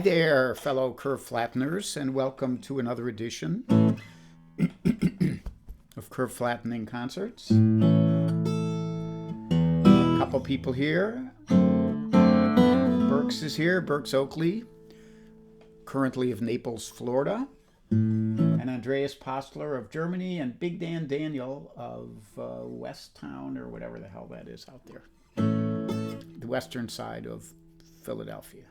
there, fellow curve flatteners, and welcome to another edition of Curve Flattening Concerts. A couple people here. Burks is here, Burks Oakley, currently of Naples, Florida, and Andreas Postler of Germany, and Big Dan Daniel of West Town, or whatever the hell that is out there, the western side of Philadelphia.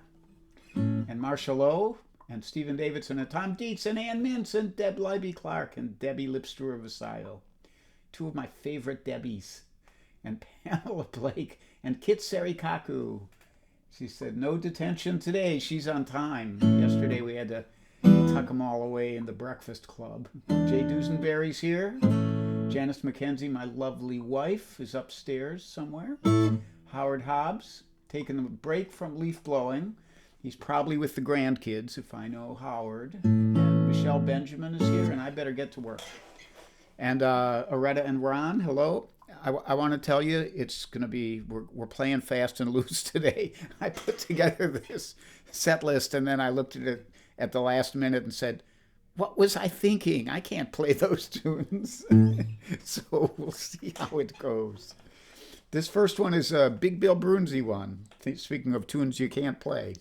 And Marshall Lowe, and Stephen Davidson, and Tom Dietz, and Ann Mintz, and Deb Leiby Clark, and Debbie Lipster of Visayo. Two of my favorite Debbies. And Pamela Blake, and Kit Serikaku. She said, no detention today. She's on time. Yesterday we had to tuck them all away in the breakfast club. Jay Dusenberry's here. Janice McKenzie, my lovely wife, is upstairs somewhere. Howard Hobbs, taking a break from leaf blowing. He's probably with the grandkids, if I know Howard. And Michelle Benjamin is here, and I better get to work. And Aretta and Ron, hello. I want to tell you, it's going to be, we're playing fast and loose today. I put together this set list, and then I looked at it at the last minute and said, what was I thinking? I can't play those tunes. So we'll see how it goes. This first one is a Big Bill Brunzi one. Speaking of tunes you can't play.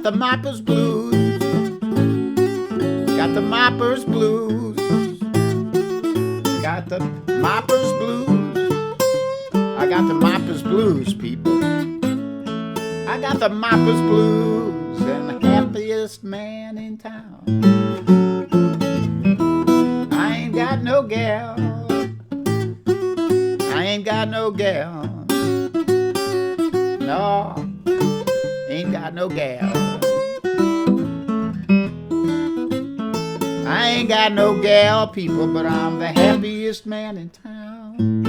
The Moppers Blues, got the Moppers Blues, got the Moppers Blues, I got the Moppers Blues, people. I got the Moppers Blues, and the happiest man in town. I ain't got no gal, I ain't got no gal, no, ain't got no gal. I ain't got no gal, people, but I'm the happiest man in town.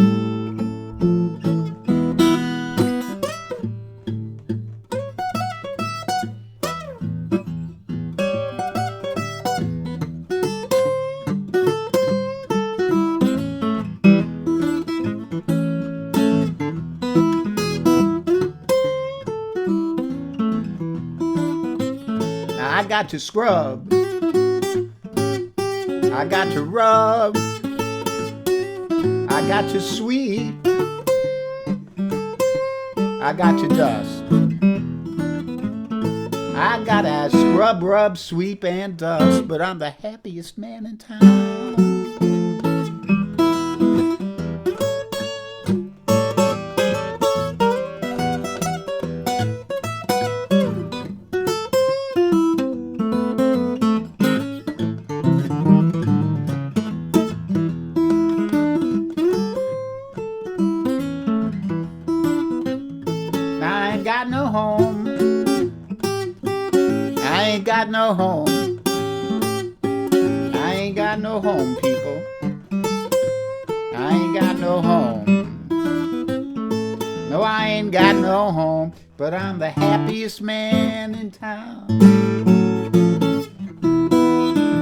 Now I got to scrub, I got to rub, I got to sweep, I got to dust. I gotta scrub, rub, sweep, and dust, but I'm the happiest man in town. I ain't got no home, I ain't got no home, I ain't got no home, people. I ain't got no home. No, I ain't got no home, but I'm the happiest man in town.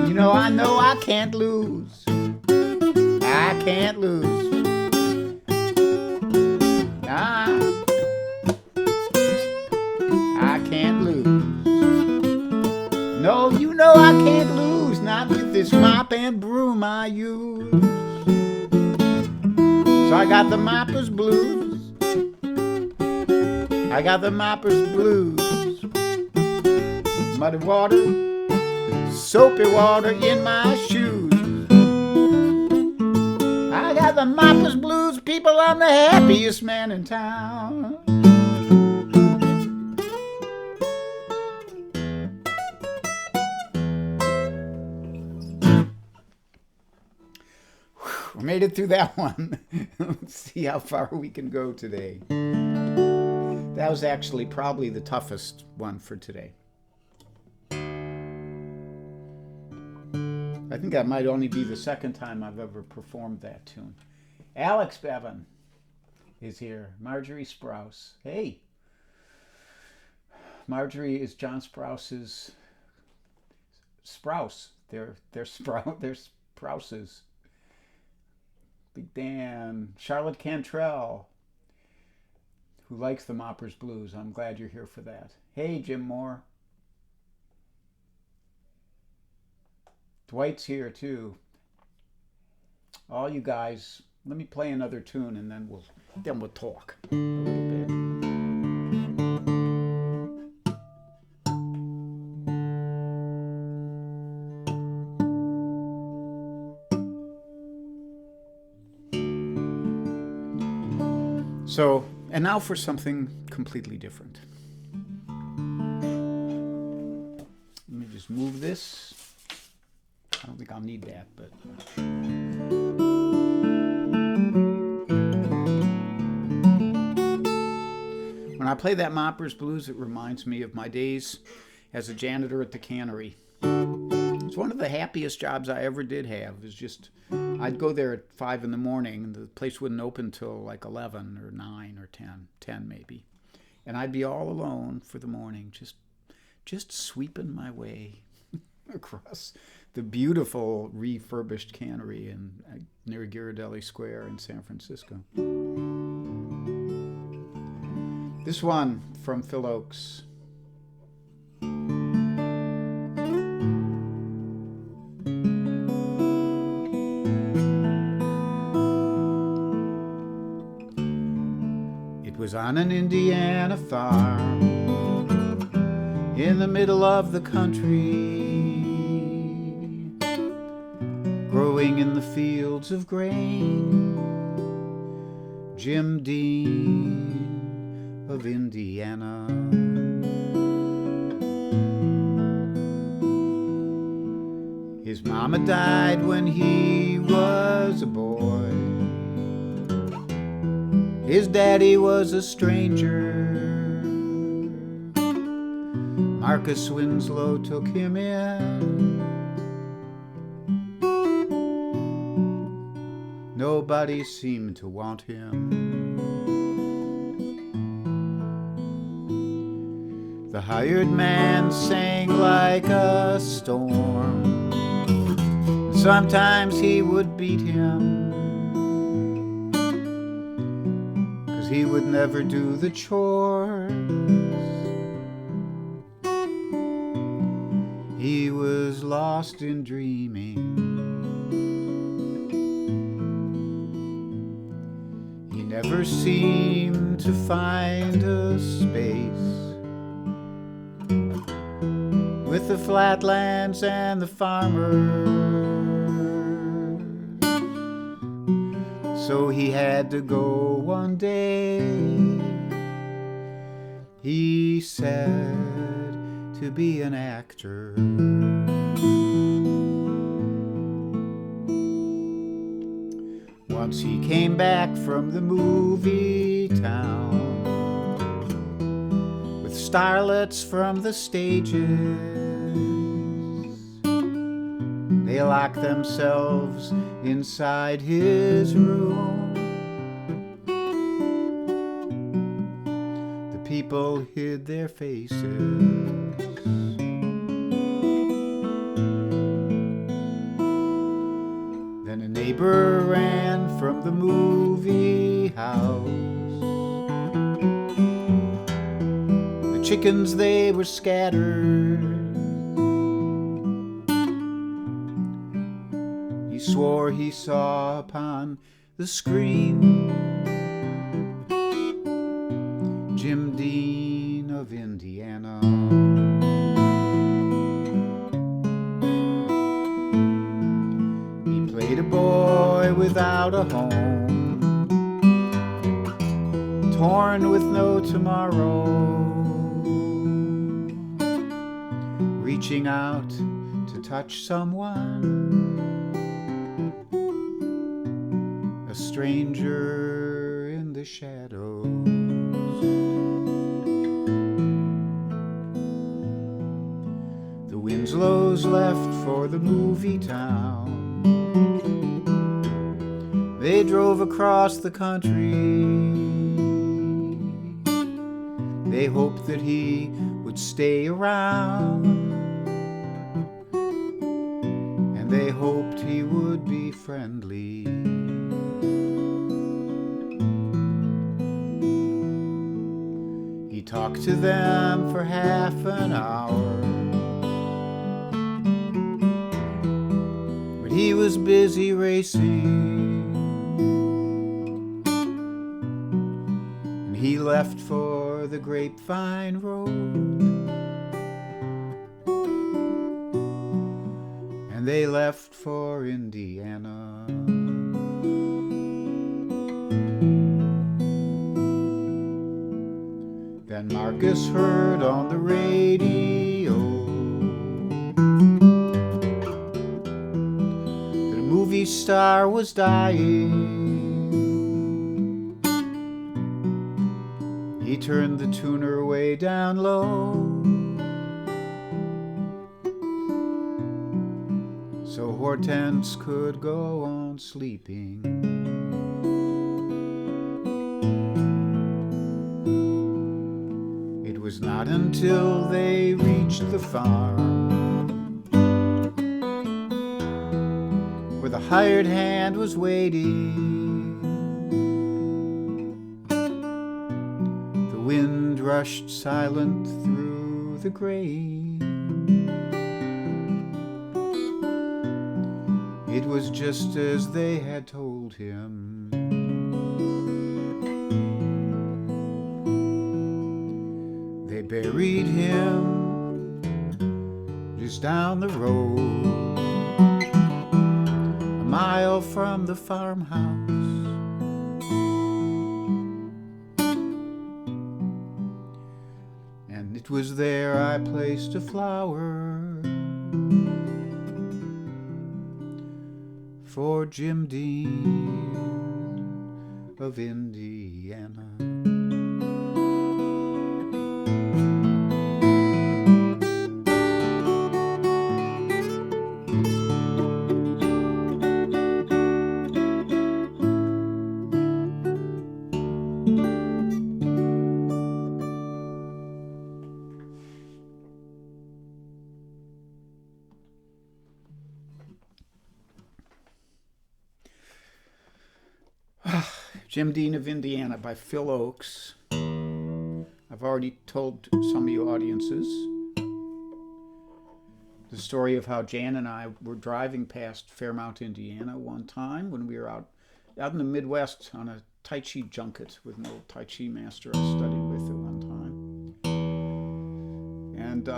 You know I can't lose, I can't lose. I can't lose. No, you know I can't lose, not with this mop and broom I use. So I got the Moppers Blues, I got the Moppers Blues. Muddy water, soapy water in my shoes. I got the Moppers Blues, people, I'm the happiest man in town. We made it through that one. Let's see how far we can go today. That was actually probably the toughest one for today. I think that might only be the second time I've ever performed that tune. Alex Bevan. is here. Marjorie Sprouse. Hey, Marjorie is John Sprouse's Sprouse. They're Sprouses. Big Dan. Charlotte Cantrell, who likes the Moppers Blues. I'm glad you're here for that. Hey, Jim Moore. Dwight's here too. All you guys, let me play another tune and then we'll talk a little bit. So, and now for something completely different. Let me just move this. I don't think I'll need that, but when I play that Moppers Blues, it reminds me of my days as a janitor at the cannery. It's one of the happiest jobs I ever did have. Is just I'd go there at 5 in the morning, and the place wouldn't open till like 11 or 9 or 10 maybe, and I'd be all alone for the morning, just sweeping my way across the beautiful refurbished cannery near Ghirardelli Square in San Francisco. This one from Phil Oakes. It was on an Indiana farm in the middle of the country, growing in the fields of grain, Jim Dean of Indiana. His mama died when he was a boy. His daddy was a stranger. Marcus Winslow took him in. Nobody seemed to want him. The hired man sang like a storm. Sometimes he would beat him, 'cause he would never do the chores. He was lost in dreaming. He never seemed to find a space with the flatlands and the farmers. So he had to go one day, he said, to be an actor. Once he came back from the movie town with starlets from the stages. They locked themselves inside his room. The people hid their faces. Then a neighbor ran from the movie house. The chickens, they were scattered. He swore he saw upon the screen Jim Dean of Indiana. He played a boy without a home, torn with no tomorrow, reaching out to touch someone, a stranger in the shadows. The Winslows left for the movie town. They drove across the country. They hoped that he would stay around, and they hoped he would be friendly. He talked to them for half an hour, but he was busy racing, and he left for the Grapevine Road, and they left for Indiana. Then Marcus heard on the radio that a movie star was dying. He turned the tuner way down low so Hortense could go on sleeping. It was not until they reached the farm where the hired hand was waiting. The wind rushed silent through the grain. It was just as they had told him. They buried him just down the road, a mile from the farmhouse. And it was there I placed a flower for Jim Dean of Indiana. Jim Dean of Indiana by Phil Oakes. I've already told some of you audiences the story of how Jan and I were driving past Fairmount, Indiana one time when we were out in the Midwest on a Tai Chi junket with an old Tai Chi master I studied with at one time. And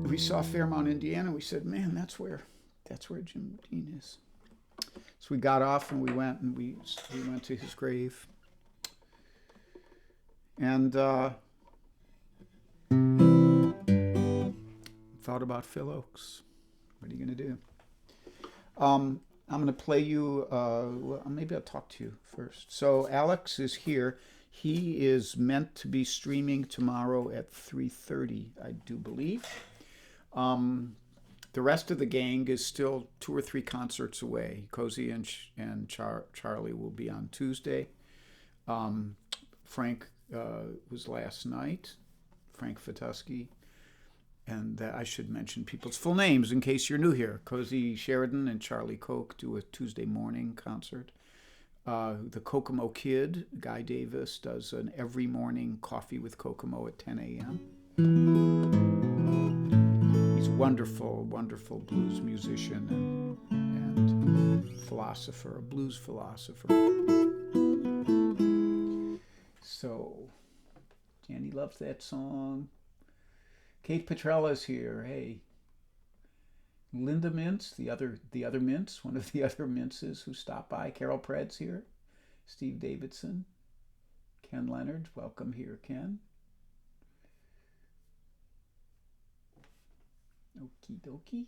we saw Fairmount, Indiana. We said, man, that's where Jim Dean is. So we got off and we went to his grave. And thought about Phil Oakes. What are you going to do? I'm going to play you, well, maybe I'll talk to you first. So Alex is here. He is meant to be streaming tomorrow at 3:30, I do believe. The rest of the gang is still 2 or 3 concerts away. Cozy and Charlie will be on Tuesday. Frank was last night, Frank Fatuski. And I should mention people's full names in case you're new here. Cozy Sheridan and Charlie Koch do a Tuesday morning concert. The Kokomo Kid, Guy Davis, does an every morning coffee with Kokomo at 10 a.m. He's a wonderful, wonderful blues musician and philosopher, a blues philosopher. So, Danny loves that song. Kate Petrella's here. Hey. Linda Mintz, the other Mintz, one of the other Mintzes who stopped by. Carol Pred's here. Steve Davidson. Ken Leonard, welcome here, Ken. Okie dokie.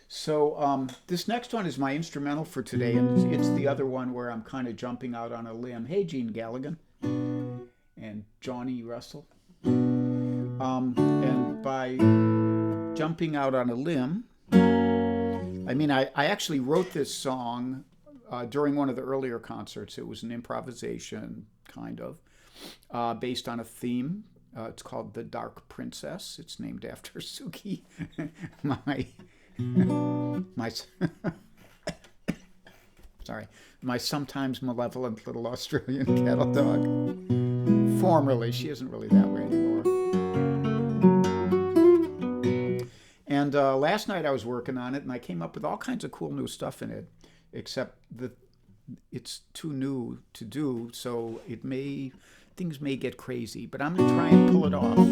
So this next one is my instrumental for today, and it's the other one where I'm kind of jumping out on a limb. Hey, Gene Galligan and Johnny Russell. And by jumping out on a limb, I mean I actually wrote this song during one of the earlier concerts. It was an improvisation, kind of. based on a theme. It's called The Dark Princess. It's named after Suki, my my sorry, my sometimes malevolent little Australian cattle dog. Formerly, she isn't really that way anymore. And last night I was working on it, and I came up with all kinds of cool new stuff in it, except that it's too new to do, so things may get crazy, but I'm going to try and pull it off.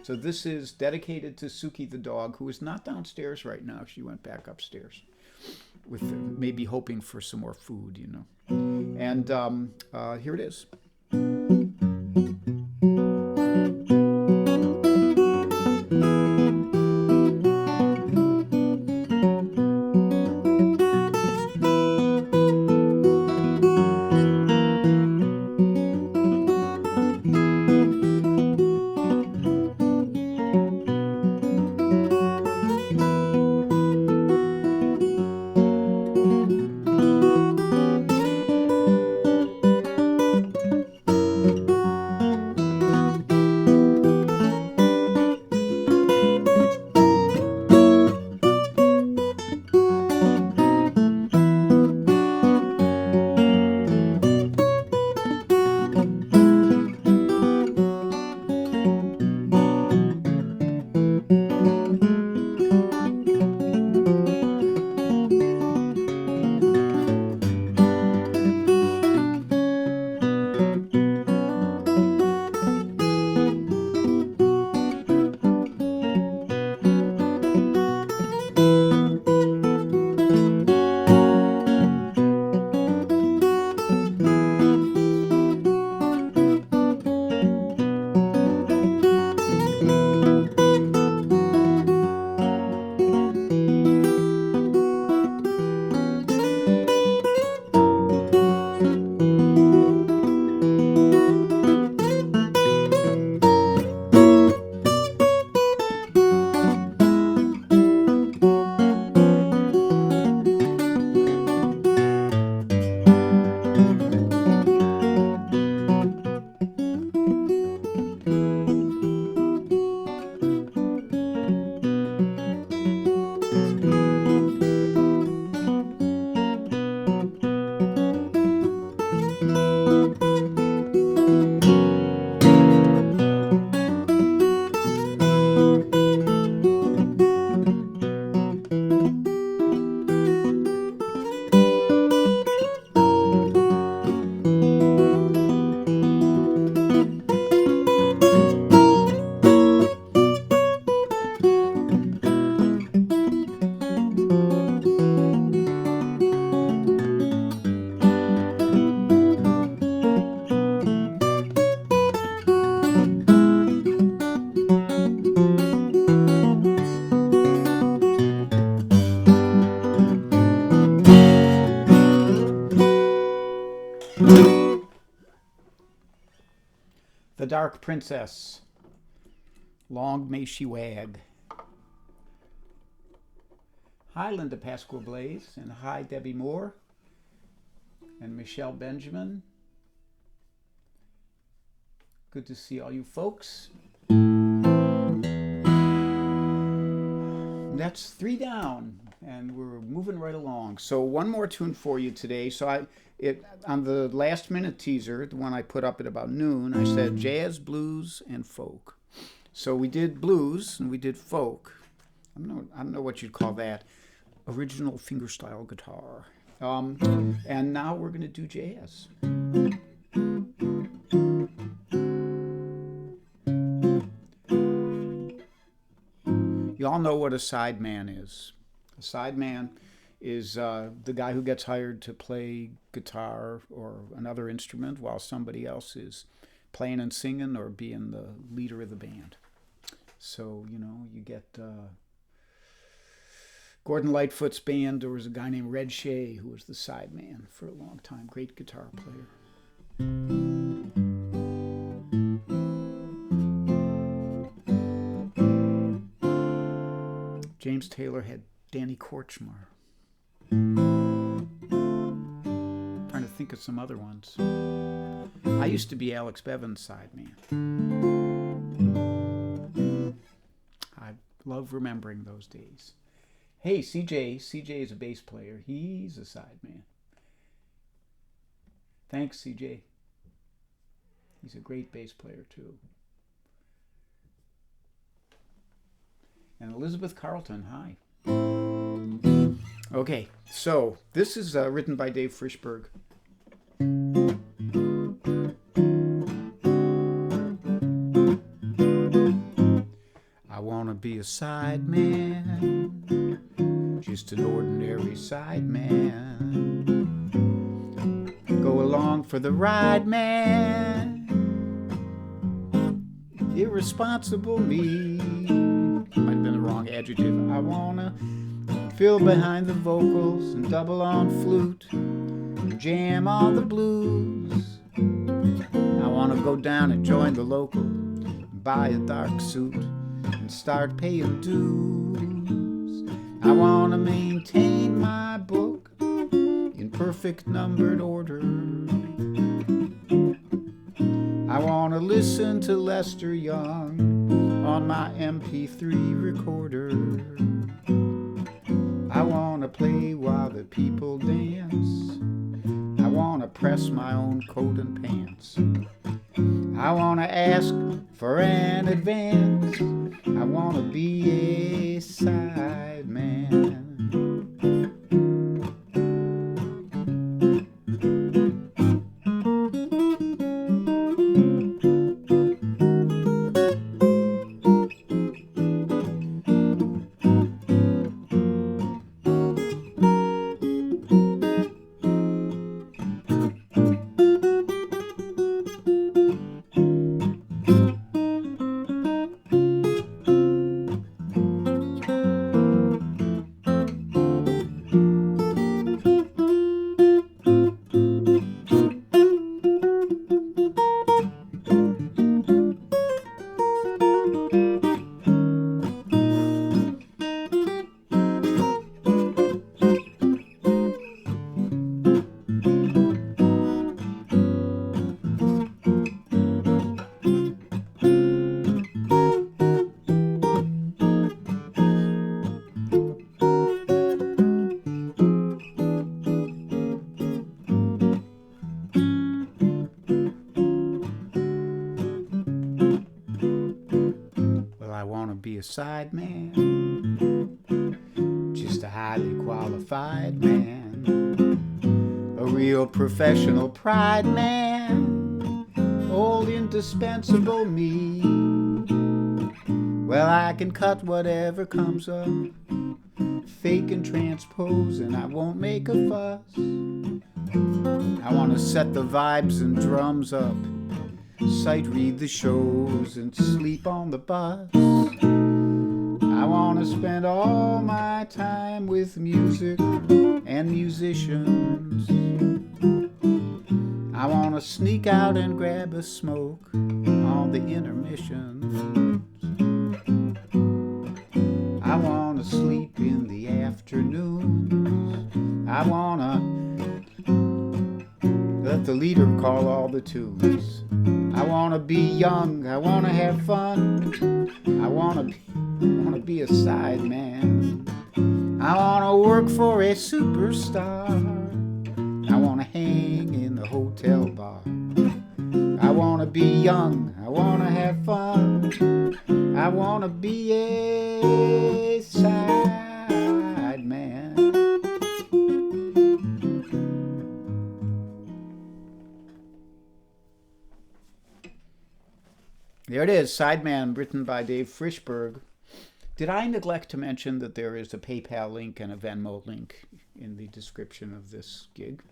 So this is dedicated to Suki the dog, who is not downstairs right now. She went back upstairs, with maybe hoping for some more food, you know. And here it is. The Dark Princess. Long may she wag. Hi, Linda Pasqua Blaze, and hi, Debbie Moore, and Michelle Benjamin. Good to see all you folks. That's 3 down, and we're moving right along. So one more tune for you today. So on the last minute teaser, the one I put up at about noon, I said jazz, blues, and folk. So we did blues and we did folk. I don't know what you'd call that. Original fingerstyle guitar. And now we're going to do jazz. You all know what a sideman is. A sideman is the guy who gets hired to play guitar or another instrument while somebody else is playing and singing or being the leader of the band. So, you know, you get Gordon Lightfoot's band. There was a guy named Red Shea who was the sideman for a long time. Great guitar player. James Taylor had Danny Kortchmar. Trying to think of some other ones. I used to be Alex Bevan's sideman. I love remembering those days. Hey, CJ. CJ is a bass player. He's a sideman. Thanks, CJ. He's a great bass player, too. And Elizabeth Carlton, hi. Okay, so this is written by Dave Frischberg. I want to be a sideman, just an ordinary sideman. Go along for the ride, man. Irresponsible me. Might have been the wrong adjective. I want to fill behind the vocals and double on flute and jam on the blues. I want to go down and join the local and buy a dark suit and start paying dues. I want to maintain my book in perfect numbered order. I want to listen to Lester Young on my MP3 recorder. I want to play while the people dance. I want to press my own coat and pants. I want to ask for an advance. I want to be a sideman. Be a sideman, just a highly qualified man, a real professional pride man, old indispensable me. Well, I can cut whatever comes up, fake and transpose, and I won't make a fuss. I want to set the vibes and drums up, sight read the shows, and sleep on the bus. I want to spend all my time with music and musicians. I want to sneak out and grab a smoke on the intermissions. I want to sleep in the afternoons. I want to let the leader call all the tunes. I want to be young. I want to have fun. I want to be a sideman. I want to work for a superstar. I want to hang in the hotel bar. I want to be young. I want to have fun. I want to be a sideman. There it is, Sideman, written by Dave Frischberg. Did I neglect to mention that there is a PayPal link and a Venmo link in the description of this gig?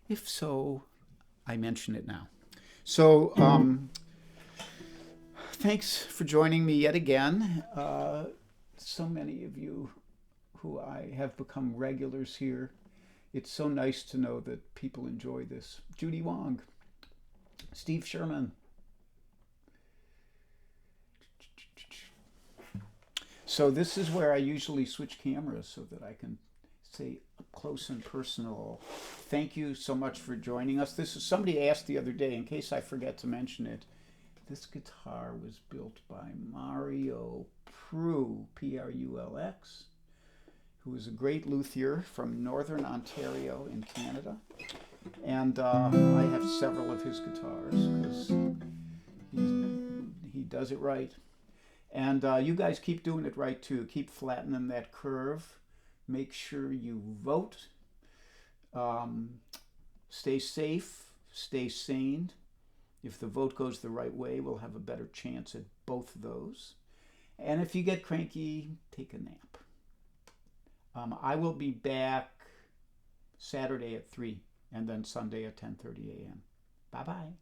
If so, I mention it now. So, thanks for joining me yet again. So many of you who I have become regulars here. It's so nice to know that people enjoy this. Judy Wong, Steve Sherman. So this is where I usually switch cameras so that I can say close and personal. Thank you so much for joining us. This is somebody asked the other day, in case I forget to mention it. This guitar was built by Mario Prue, Prulx, who is a great luthier from Northern Ontario in Canada. And I have several of his guitars because he does it right. And you guys keep doing it right too. Keep flattening that curve. Make sure you vote. Stay safe. Stay sane. If the vote goes the right way, we'll have a better chance at both of those. And if you get cranky, take a nap. I will be back Saturday at 3 and then Sunday at 10:30 a.m. Bye-bye.